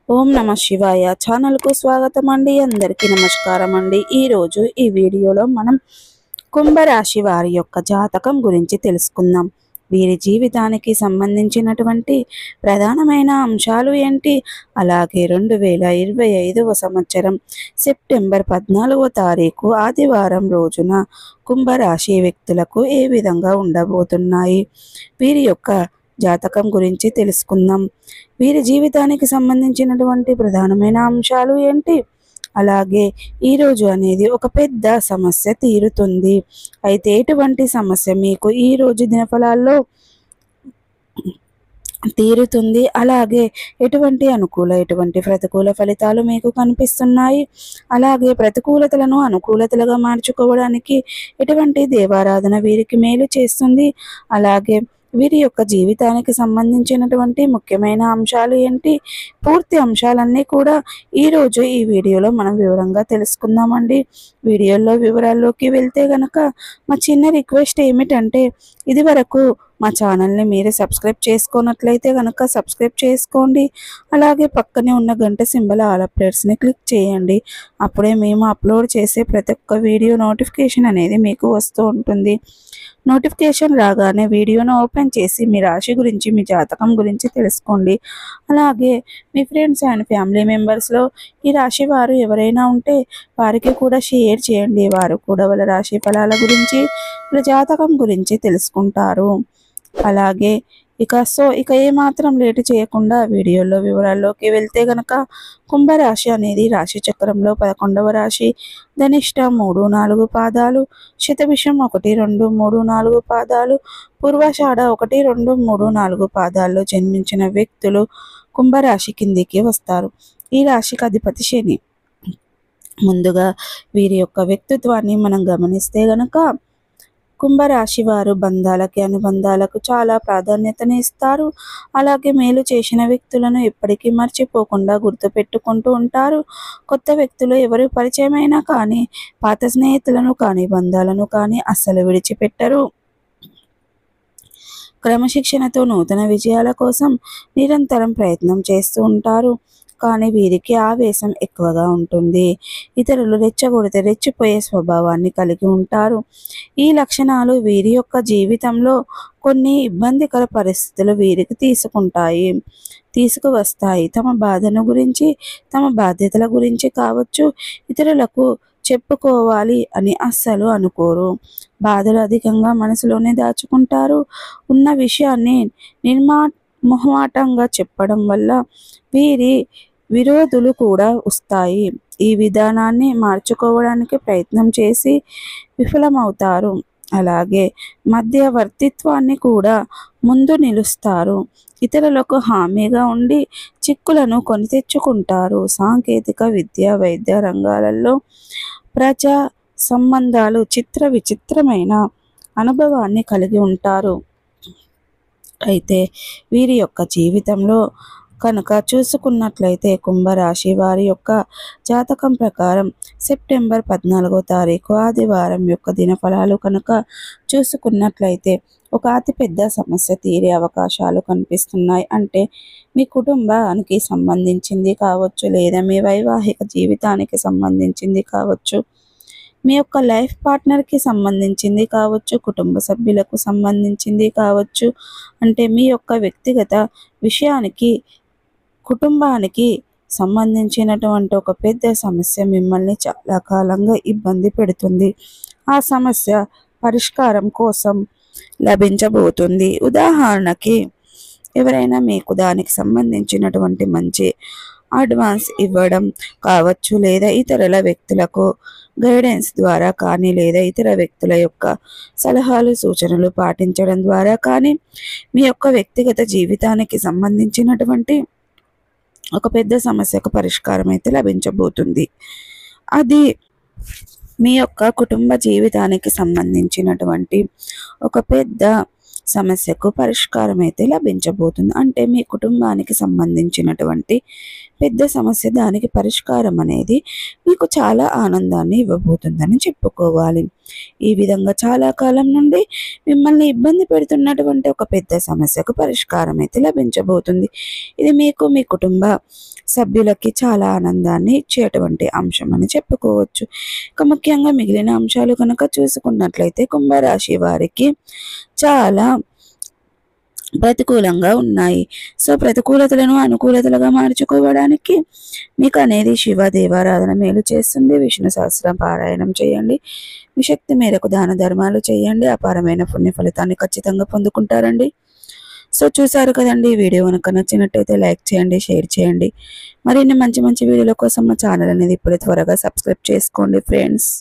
ఓం నమ శివాయ ఛానల్కు స్వాగతం అండి. అందరికీ నమస్కారం అండి. ఈరోజు ఈ వీడియోలో మనం కుంభరాశి వారి యొక్క జాతకం గురించి తెలుసుకుందాం. వీరి జీవితానికి సంబంధించినటువంటి ప్రధానమైన అంశాలు ఏంటి, అలాగే 2025వ సంవత్సరం సెప్టెంబర్ 14వ తారీఖు ఆదివారం రోజున కుంభరాశి వ్యక్తులకు ఏ విధంగా ఉండబోతున్నాయి, వీరి యొక్క జాతకం గురించి తెలుసుకుందాం. వీరి జీవితానికి సంబంధించినటువంటి ప్రధానమైన అంశాలు ఏంటి, అలాగే ఈరోజు అనేది ఒక పెద్ద సమస్య తీరుతుంది. అయితే ఎటువంటి సమస్య మీకు ఈరోజు దినఫలాల్లో తీరుతుంది, అలాగే ఎటువంటి అనుకూల ఎటువంటి ప్రతికూల ఫలితాలు మీకు కనిపిస్తున్నాయి, అలాగే ప్రతికూలతలను అనుకూలతలుగా మార్చుకోవడానికి ఎటువంటి దేవారాధన వీరికి మేలు చేస్తుంది, అలాగే వీరి యొక్క జీవితానికి సంబంధించినటువంటి ముఖ్యమైన అంశాలు ఏంటి, పూర్తి అంశాలన్నీ కూడా ఈరోజు ఈ వీడియోలో మనం వివరంగా తెలుసుకుందామండి. వీడియోలో వివరాల్లోకి వెళ్తే గనక మా చిన్న రిక్వెస్ట్ ఏమిటంటే, ఇది వరకు మా ఛానల్ని మీరు సబ్స్క్రైబ్ చేసుకున్నట్లయితే కనుక సబ్స్క్రైబ్ చేసుకోండి. అలాగే పక్కనే ఉన్న గంట సింబల్ ఆల్ అప్డేట్స్ని క్లిక్ చేయండి. అప్పుడే మేము అప్లోడ్ చేసే ప్రతి ఒక్క వీడియో నోటిఫికేషన్ అనేది మీకు వస్తూ ఉంటుంది. నోటిఫికేషన్ రాగానే వీడియోను ఓపెన్ చేసి మీ రాశి గురించి, మీ జాతకం గురించి తెలుసుకోండి. అలాగే మీ ఫ్రెండ్స్ అండ్ ఫ్యామిలీ మెంబర్స్లో ఈ రాశి వారు ఎవరైనా ఉంటే వారికి కూడా షేర్ చేయండి. వారు కూడా వాళ్ళ రాశి ఫలాల గురించి, వాళ్ళ జాతకం గురించి తెలుసుకుంటారు. అలాగే ఇక ఏమాత్రం లేటు చేయకుండా వీడియోలో వివరాల్లోకి వెళ్తే గనక కుంభరాశి అనేది రాశి చక్రంలో 11వ రాశి. ధనిష్ట 3, 4 పాదాలు, శతభిషం 1, 2, 3, 4 పాదాలు, పూర్వాషాఢ 1, 2, 3, 4 పాదాల్లో జన్మించిన వ్యక్తులు కుంభరాశి కిందికి వస్తారు. ఈ రాశికి అధిపతి శని. ముందుగా వీరి యొక్క వ్యక్తిత్వాన్ని మనం గమనిస్తే గనక కుంభరాశి వారు బంధాలకి, అనుబంధాలకు చాలా ప్రాధాన్యతని ఇస్తారు. అలాగే మేలు చేసిన వ్యక్తులను ఎప్పటికీ మర్చిపోకుండా గుర్తుపెట్టుకుంటూ ఉంటారు. కొత్త వ్యక్తులు ఎవరు పరిచయమైనా కానీ పాత స్నేహితులను కానీ బంధాలను కానీ అస్సలు విడిచిపెట్టరు. క్రమశిక్షణతో నూతన విజయాల కోసం నిరంతరం ప్రయత్నం చేస్తూ ఉంటారు. కానీ వీరికి ఆవేశం ఎక్కువగా ఉంటుంది. ఇతరులు రెచ్చగొడితే రెచ్చిపోయే స్వభావాన్ని కలిగి ఉంటారు. ఈ లక్షణాలు వీరి యొక్క జీవితంలో కొన్ని ఇబ్బందికర పరిస్థితులు వీరికి తీసుకువస్తాయి. తమ బాధను గురించి, తమ బాధ్యతల గురించి కావచ్చు, ఇతరులకు చెప్పుకోవాలి అని అస్సలు అనుకోరు. బాధలు అధికంగా మనసులోనే దాచుకుంటారు. ఉన్న విషయాన్ని మొహమాటంగా చెప్పడం వల్ల వీరి విరోధులు కూడా వస్తాయి. ఈ విధానాన్ని మార్చుకోవడానికి ప్రయత్నం చేసి విఫలమవుతారు. అలాగే మధ్యవర్తిత్వాన్ని కూడా ముందు నిలుస్తారు. ఇతరులకు హామీగా ఉండి చిక్కులను కొని తెచ్చుకుంటారు. సాంకేతిక విద్య, వైద్య రంగాలలో ప్రజా సంబంధాలు విచిత్రమైన అనుభవాన్ని కలిగి ఉంటారు. అయితే వీరి యొక్క జీవితంలో కనుక చూసుకున్నట్లయితే కుంభరాశి వారి యొక్క జాతకం ప్రకారం సెప్టెంబర్ 14వ తారీఖు ఆదివారం యొక్క దినఫలాలు కనుక చూసుకున్నట్లయితే ఒక అతిపెద్ద సమస్య తీరే అవకాశాలు కనిపిస్తున్నాయి. అంటే మీ కుటుంబానికి సంబంధించింది కావచ్చు, లేదా మీ వైవాహిక జీవితానికి సంబంధించింది కావచ్చు, మీ యొక్క లైఫ్ పార్ట్నర్కి సంబంధించింది కావచ్చు, కుటుంబ సభ్యులకు సంబంధించింది కావచ్చు. అంటే మీ యొక్క వ్యక్తిగత విషయానికి, కుటుంబానికి సంబంధించినటువంటి ఒక పెద్ద సమస్య మిమ్మల్ని చాలా కాలంగా ఇబ్బంది పెడుతుంది. ఆ సమస్య పరిష్కారం కోసం లభించబోతుంది. ఉదాహరణకి ఎవరైనా మీకు దానికి సంబంధించినటువంటి మంచి అడ్వాన్స్ ఇవ్వడం కావచ్చు, లేదా ఇతరుల వ్యక్తులకు గైడెన్స్ ద్వారా కానీ, లేదా ఇతర వ్యక్తుల యొక్క సలహాలు సూచనలు పాటించడం ద్వారా కానీ మీ యొక్క వ్యక్తిగత జీవితానికి సంబంధించినటువంటి ఒక పెద్ద సమస్యకు పరిష్కారం అయితే లభించబోతుంది. అది మీ యొక్క కుటుంబ జీవితానికి సంబంధించినటువంటి ఒక పెద్ద సమస్యకు పరిష్కారం అయితే లభించబోతుంది. అంటే మీ కుటుంబానికి సంబంధించినటువంటి పెద్ద సమస్య, దానికి పరిష్కారం అనేది మీకు చాలా ఆనందాన్ని ఇవ్వబోతుందని చెప్పుకోవాలి. ఈ విధంగా చాలా కాలం నుండి మిమ్మల్ని ఇబ్బంది పెడుతున్నటువంటి ఒక పెద్ద సమస్యకు పరిష్కారం అయితే లభించబోతుంది. ఇది మీకు, మీ కుటుంబ సభ్యులకి చాలా ఆనందాన్ని ఇచ్చేటువంటి అంశం అని చెప్పుకోవచ్చు. ఇక ముఖ్యంగా మిగిలిన అంశాలు కనుక చూసుకున్నట్లయితే కుంభరాశి వారికి చాలా ప్రతికూలంగా ఉన్నాయి. సో ప్రతికూలతలను అనుకూలతలుగా మార్చుకోవడానికి మీకు అనేది శివ దేవారాధన మేలు చేస్తుంది. విష్ణు సహస్ర పారాయణం చేయండి. మీ శక్తి మేరకు దాన ధర్మాలు చేయండి. అపారమైన పుణ్య ఫలితాన్ని ఖచ్చితంగా పొందుకుంటారండి. సో చూసారు కదండి, ఈ వీడియో కనుక నచ్చినట్టయితే లైక్ చేయండి, షేర్ చేయండి. మరిన్ని మంచి మంచి వీడియోల కోసం మా ఛానల్ అనేది ఇప్పుడే త్వరగా సబ్స్క్రైబ్ చేసుకోండి ఫ్రెండ్స్.